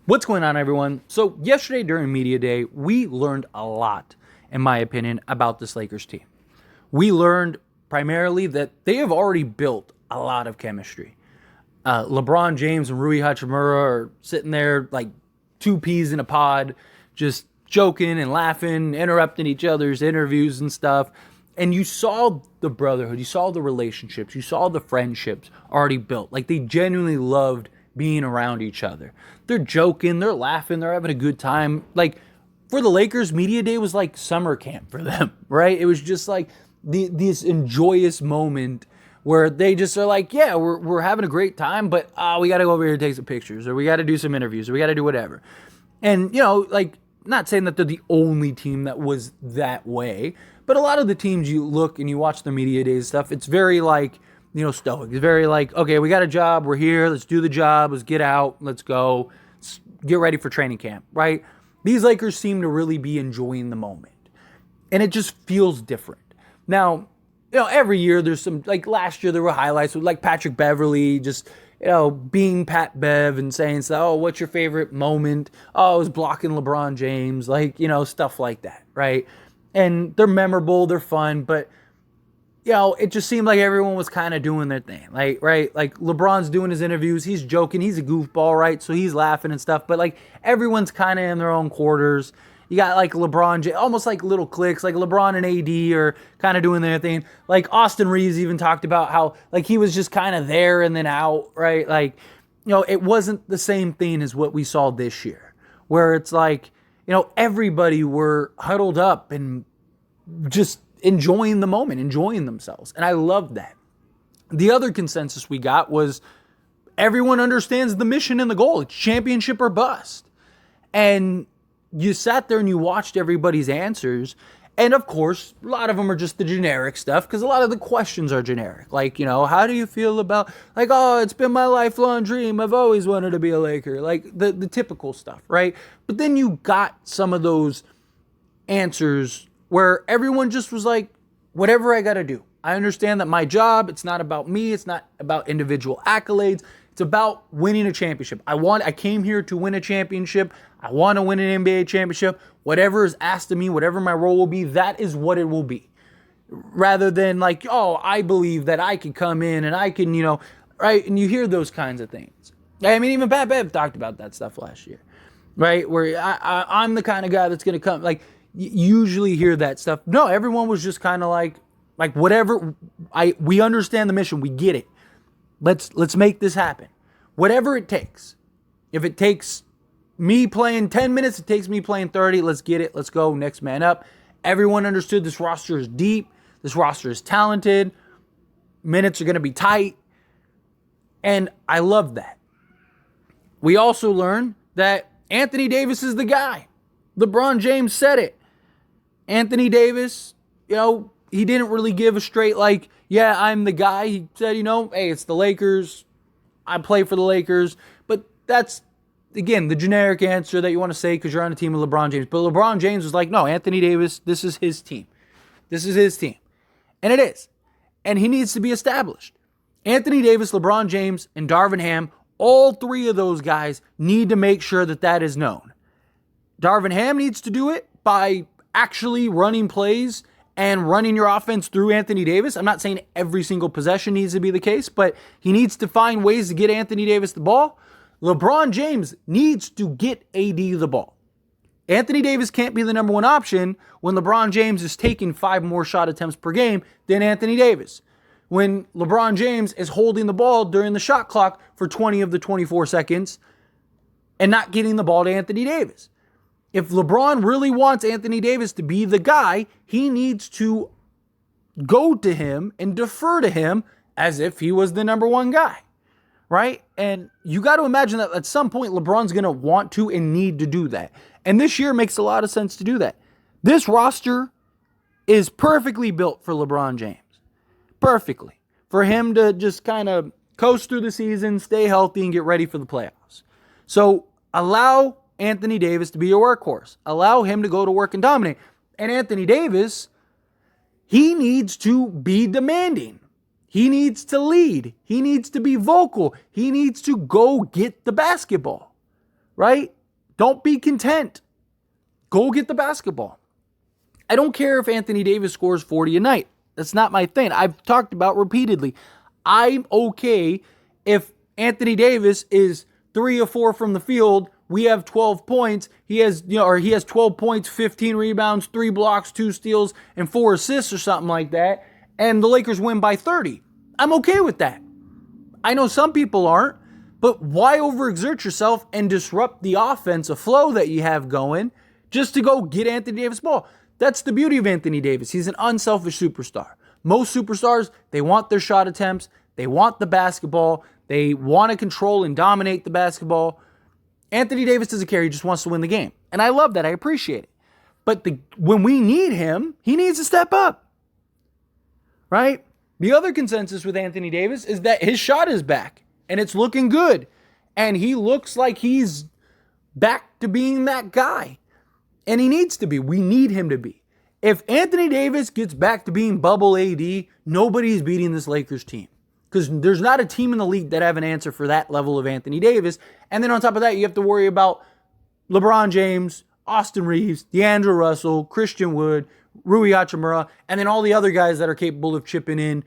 What's going on, everyone? So, yesterday during Media Day, we learned a lot, in my opinion, about this Lakers team. We learned primarily that they have already built a lot of chemistry. LeBron James and Rui Hachimura are sitting there like two peas in a pod, just joking and laughing, interrupting each other's interviews and stuff. And you saw the brotherhood, you saw the relationships, you saw the friendships already built. Like they genuinely loved being around each other. They're joking, they're laughing, they're having a good time. Like for the Lakers, Media Day was like summer camp for them, right? It was just like this joyous moment where they just are like, yeah, we're having a great time, but we got to go over here and take some pictures, or we got to do some interviews, or we got to do whatever. And, you know, like, not saying that they're the only team that was that way, but a lot of the teams you look and you watch their Media Days stuff, it's very like, you know, stoic. It's very like, okay, we got a job, we're here, let's do the job, let's get out, let's go, let's get ready for training camp, right? These Lakers seem to really be enjoying the moment. And it just feels different. Now, you know, every year there's some, like last year there were highlights with like Patrick Beverley just, you know, being Pat Bev and saying, oh, what's your favorite moment? Oh, I was blocking LeBron James, like, you know, stuff like that, right? And they're memorable, they're fun, but, you know, it just seemed like everyone was kind of doing their thing, like, right? Like LeBron's doing his interviews, he's joking, he's a goofball, right? So he's laughing and stuff, but like everyone's kind of in their own quarters. You got like LeBron, almost like little cliques, like LeBron and AD are kind of doing their thing. Like Austin Reeves even talked about how like he was just kind of there and then out, right? Like, you know, it wasn't the same thing as what we saw this year, where it's like, you know, everybody were huddled up and just enjoying the moment, enjoying themselves. And I love that. The other consensus we got was everyone understands the mission and the goal. It's championship or bust. And you sat there and you watched everybody's answers. And of course, a lot of them are just the generic stuff because a lot of the questions are generic. Like, you know, how do you feel about, like, oh, it's been my lifelong dream. I've always wanted to be a Laker. Like the typical stuff, right? But then you got some of those answers where everyone just was like, whatever I got to do. I understand that my job, it's not about me. It's not about individual accolades. It's about winning a championship. I came here to win a championship. I want to win an NBA championship. Whatever is asked of me, whatever my role will be, that is what it will be. Rather than like, oh, I believe that I can come in and I can, you know, right? And you hear those kinds of things. I mean, even Pat Bev talked about that stuff last year, right? Where I'm the kind of guy that's going to come, like, you usually hear that stuff. No, everyone was just kind of like whatever. We understand the mission. We get it. Let's make this happen. Whatever it takes. If it takes me playing 10 minutes, it takes me playing 30. Let's get it. Let's go. Next man up. Everyone understood this roster is deep. This roster is talented. Minutes are going to be tight. And I love that. We also learned that Anthony Davis is the guy. LeBron James said it. Anthony Davis, you know, he didn't really give a straight like, yeah, I'm the guy. He said, you know, hey, it's the Lakers. I play for the Lakers. But that's, again, the generic answer that you want to say because you're on a team with LeBron James. But LeBron James was like, no, Anthony Davis, this is his team. This is his team. And it is. And he needs to be established. Anthony Davis, LeBron James, and Darvin Ham, all three of those guys need to make sure that that is known. Darvin Ham needs to do it by actually running plays and running your offense through Anthony Davis. I'm not saying every single possession needs to be the case, but he needs to find ways to get Anthony Davis the ball. LeBron James needs to get AD the ball. Anthony Davis can't be the number one option when LeBron James is taking 5 more shot attempts per game than Anthony Davis. When LeBron James is holding the ball during the shot clock for 20 of the 24 seconds and not getting the ball to Anthony Davis. If LeBron really wants Anthony Davis to be the guy, he needs to go to him and defer to him as if he was the number one guy, right? And you got to imagine that at some point LeBron's going to want to and need to do that. And this year makes a lot of sense to do that. This roster is perfectly built for LeBron James. Perfectly. For him to just kind of coast through the season, stay healthy, and get ready for the playoffs. So allow Anthony Davis to be your workhorse. Allow him to go to work and dominate. And Anthony Davis, he needs to be demanding. He needs to lead. He needs to be vocal. He needs to go get the basketball, right? Don't be content. Go get the basketball. I don't care if Anthony Davis scores 40 a night. That's not my thing. I've talked about repeatedly. I'm okay if Anthony Davis is 3 of 4 from the field. We have 12 points. He has 12 points, 15 rebounds, 3 blocks, 2 steals, and 4 assists or something like that. And the Lakers win by 30. I'm okay with that. I know some people aren't, but why overexert yourself and disrupt the offensive flow that you have going just to go get Anthony Davis ball? That's the beauty of Anthony Davis. He's an unselfish superstar. Most superstars, they want their shot attempts. They want the basketball. They want to control and dominate the basketball. Anthony Davis doesn't care. He just wants to win the game. And I love that. I appreciate it. But when we need him, he needs to step up. Right? The other consensus with Anthony Davis is that his shot is back. And it's looking good. And he looks like he's back to being that guy. And he needs to be. We need him to be. If Anthony Davis gets back to being bubble AD, nobody's beating this Lakers team. Because there's not a team in the league that have an answer for that level of Anthony Davis. And then on top of that, you have to worry about LeBron James, Austin Reeves, D'Angelo Russell, Christian Wood, Rui Hachimura, and then all the other guys that are capable of chipping in,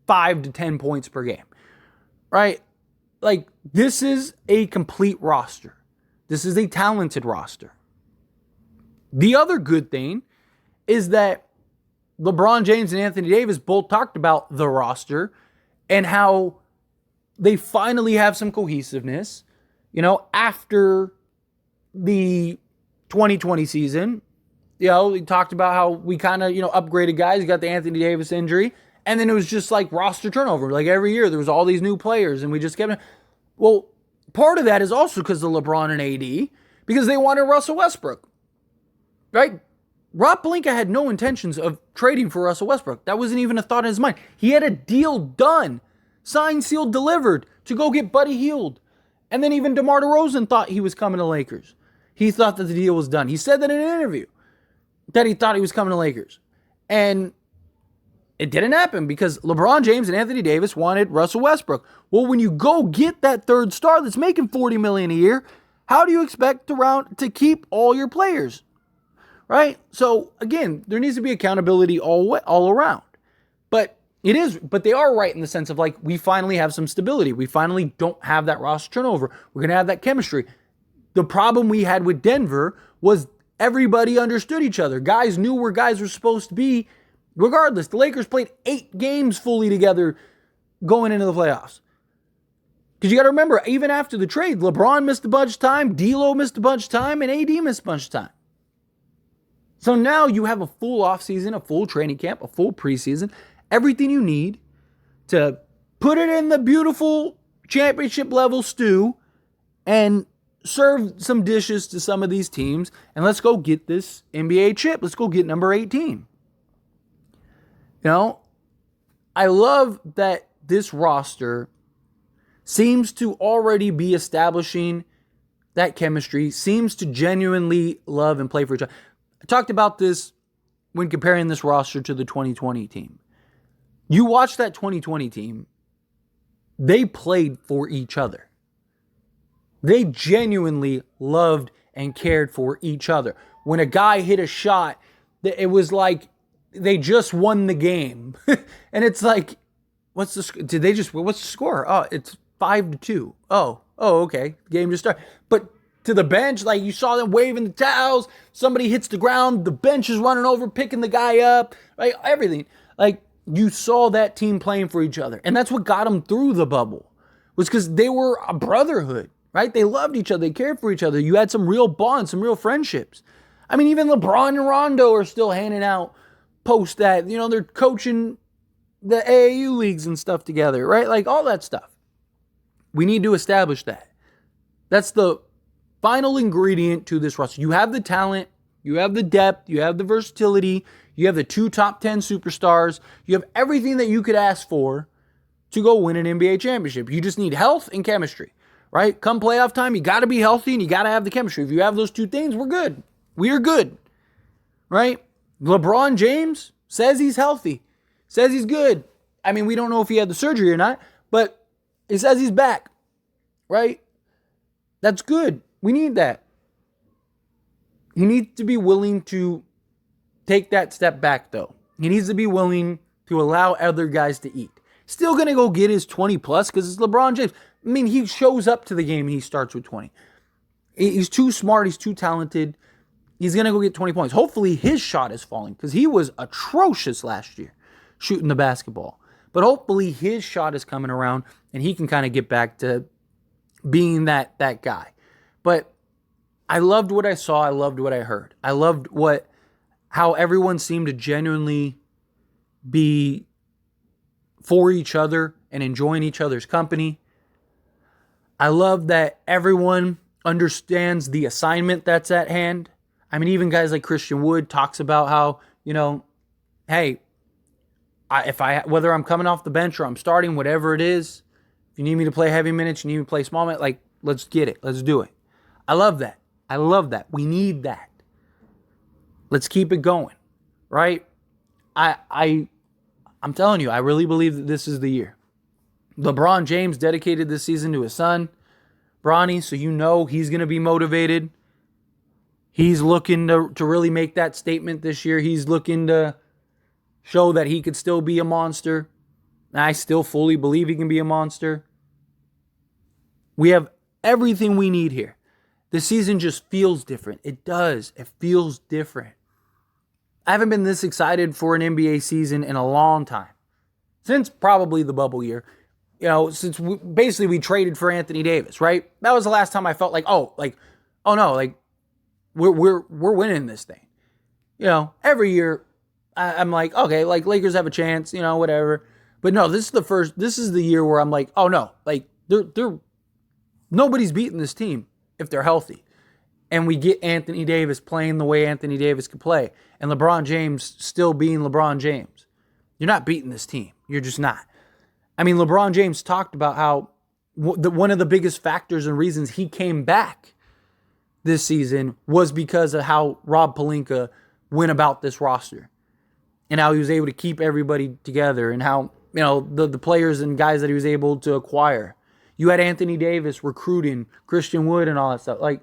5 to 10 points per game. Right? Like, this is a complete roster. This is a talented roster. The other good thing is that LeBron James and Anthony Davis both talked about the roster and how they finally have some cohesiveness, after the 2020 season. We talked about how we kind of, upgraded guys. You got the Anthony Davis injury, and then it was just like roster turnover. Like every year there was all these new players, and we just kept. Well, part of that is also because of LeBron and AD, because they wanted Russell Westbrook. Right? Rob Pelinka had no intentions of trading for Russell Westbrook. That wasn't even a thought in his mind. He had a deal done, signed, sealed, delivered to go get Buddy Hield. And then even DeMar DeRozan thought he was coming to Lakers. He thought that the deal was done. He said that in an interview, that he thought he was coming to Lakers. And it didn't happen because LeBron James and Anthony Davis wanted Russell Westbrook. Well, when you go get that third star that's making $40 million a year, how do you expect to keep all your players? Right? So again, there needs to be accountability all around. But they are right in the sense of like, we finally have some stability. We finally don't have that roster turnover. We're going to have that chemistry. The problem we had with Denver was everybody understood each other. Guys knew where guys were supposed to be. Regardless, the Lakers played 8 games fully together going into the playoffs. Because you got to remember, even after the trade, LeBron missed a bunch of time, D'Lo missed a bunch of time, and AD missed a bunch of time. So now you have a full offseason, a full training camp, a full preseason, everything you need to put it in the beautiful championship level stew and serve some dishes to some of these teams. And let's go get this NBA chip. Let's go get number 18. I love that this roster seems to already be establishing that chemistry, seems to genuinely love and play for each other. I talked about this when comparing this roster to the 2020 team. You watch that 2020 team, they played for each other. They genuinely loved and cared for each other. When a guy hit a shot, it was like they just won the game. And it's like, what's the score? Oh, it's 5-2. Oh, okay. The game just started. But to the bench, like you saw them waving the towels, somebody hits the ground, the bench is running over, picking the guy up, right? Everything. Like you saw that team playing for each other. And that's what got them through the bubble, was because they were a brotherhood, right? They loved each other. They cared for each other. You had some real bonds, some real friendships. I mean, even LeBron and Rondo are still handing out post that, they're coaching the AAU leagues and stuff together, right? Like all that stuff. We need to establish that. That's the final ingredient to this roster. You have the talent, you have the depth, you have the versatility, you have the 2 top 10 superstars, you have everything that you could ask for to go win an NBA championship. You just need health and chemistry, right? Come playoff time, you got to be healthy and you got to have the chemistry. If you have those 2 things, we're good. We are good, right? LeBron James says he's healthy, says he's good. I mean, we don't know if he had the surgery or not, but he says he's back, right? That's good. We need that. He needs to be willing to take that step back, though. He needs to be willing to allow other guys to eat. Still going to go get his 20 plus because it's LeBron James. I mean, he shows up to the game and he starts with 20. He's too smart. He's too talented. He's going to go get 20 points. Hopefully his shot is falling because he was atrocious last year shooting the basketball. But hopefully his shot is coming around and he can kind of get back to being that guy. But I loved what I saw. I loved what I heard. I loved how everyone seemed to genuinely be for each other and enjoying each other's company. I love that everyone understands the assignment that's at hand. I mean, even guys like Christian Wood talks about how, hey, whether I'm coming off the bench or I'm starting, whatever it is, if you need me to play heavy minutes, you need me to play small minutes, like, let's get it. Let's do it. I love that. I love that. We need that. Let's keep it going, right? I'm telling you, I really believe that this is the year. LeBron James dedicated this season to his son, Bronny, so he's going to be motivated. He's looking to really make that statement this year. He's looking to show that he could still be a monster. I still fully believe he can be a monster. We have everything we need here. This season just feels different. It does. It feels different. I haven't been this excited for an NBA season in a long time. Since probably the bubble year. Since we traded for Anthony Davis, right? That was the last time I felt like, oh no, we're winning this thing. Every year I'm like, okay, like Lakers have a chance, whatever. But no, this is the year where I'm like, oh no, like they're nobody's beating this team if they're healthy. And we get Anthony Davis playing the way Anthony Davis could play. And LeBron James still being LeBron James. You're not beating this team. You're just not. I mean, LeBron James talked about how one of the biggest factors and reasons he came back this season was because of how Rob Pelinka went about this roster. And how he was able to keep everybody together. And how, the players and guys that he was able to acquire. You had Anthony Davis recruiting Christian Wood and all that stuff. Like,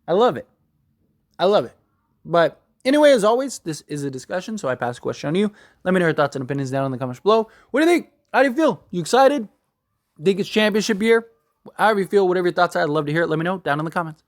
I love it. I love it. But anyway, as always, this is a discussion, so I pass the question on to you. Let me know your thoughts and opinions down in the comments below. What do you think? How do you feel? You excited? Think it's championship year? However you feel, whatever your thoughts are, I'd love to hear it. Let me know down in the comments.